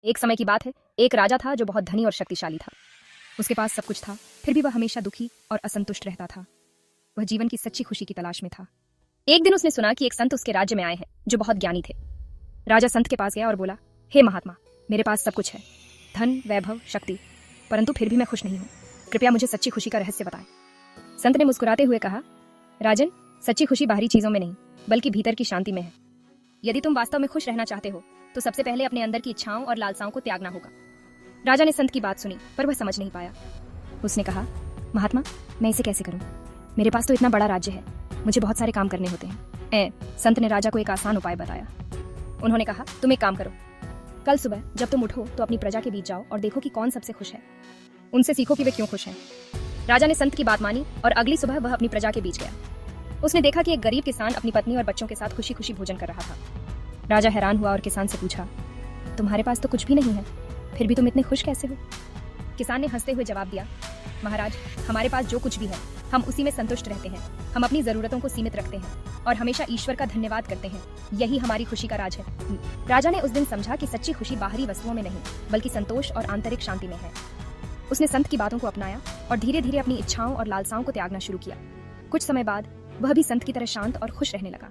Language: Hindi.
एक समय की बात है, एक राजा था जो बहुत धनी और शक्तिशाली था। उसके पास सब कुछ था, फिर भी वह हमेशा दुखी और असंतुष्ट रहता था। वह जीवन की सच्ची खुशी की तलाश में था। एक दिन उसने सुना कि एक संत उसके राज्य में आए हैं जो बहुत ज्ञानी थे। राजा संत के पास गया और बोला, हे महात्मा, मेरे पास सब कुछ है, धन, वैभव, शक्ति, परंतु फिर भी मैं खुश नहीं हूँ। कृपया मुझे सच्ची खुशी का रहस्य बताएं। संत ने मुस्कुराते हुए कहा, राजन, सच्ची खुशी बाहरी चीजों में नहीं बल्कि भीतर की शांति में है। यदि तुम वास्तव में खुश रहना चाहते हो तो सबसे पहले अपने अंदर की इच्छाओं और लालसाओं को त्यागना होगा। राजा ने संत की बात सुनी पर वह समझ नहीं पाया। उसने कहा, महात्मा, मैं इसे कैसे करूं? मेरे पास तो इतना बड़ा राज्य है, मुझे बहुत सारे काम करने होते हैं। संत ने राजा को एक आसान उपाय बताया। उन्होंने कहा, तुम एक काम करो, कल सुबह जब तुम उठो तो अपनी प्रजा के बीच जाओ और देखो कि कौन सबसे खुश है। उनसे सीखो कि वे क्यों खुश हैं। राजा ने संत की बात मानी और अगली सुबह वह अपनी प्रजा के बीच गया। उसने देखा कि एक गरीब किसान अपनी पत्नी और बच्चों के साथ खुशी खुशी भोजन कर रहा था। राजा हैरान हुआ और किसान से पूछा, तुम्हारे पास तो कुछ भी नहीं है, फिर भी तुम इतने खुश कैसे हो? किसान ने हंसते हुए जवाब दिया, महाराज, हमारे पास जो कुछ भी है हम उसी में संतुष्ट रहते हैं। हम अपनी जरूरतों को सीमित रखते हैं और हमेशा ईश्वर का धन्यवाद करते हैं। यही हमारी खुशी का राज है। राजा ने उस दिन समझा कि सच्ची खुशी बाहरी वस्तुओं में नहीं बल्कि संतोष और आंतरिक शांति में है। उसने संत की बातों को अपनाया और धीरे धीरे अपनी इच्छाओं और लालसाओं को त्यागना शुरू किया। कुछ समय बाद वह भी संत की तरह शांत और खुश रहने लगा।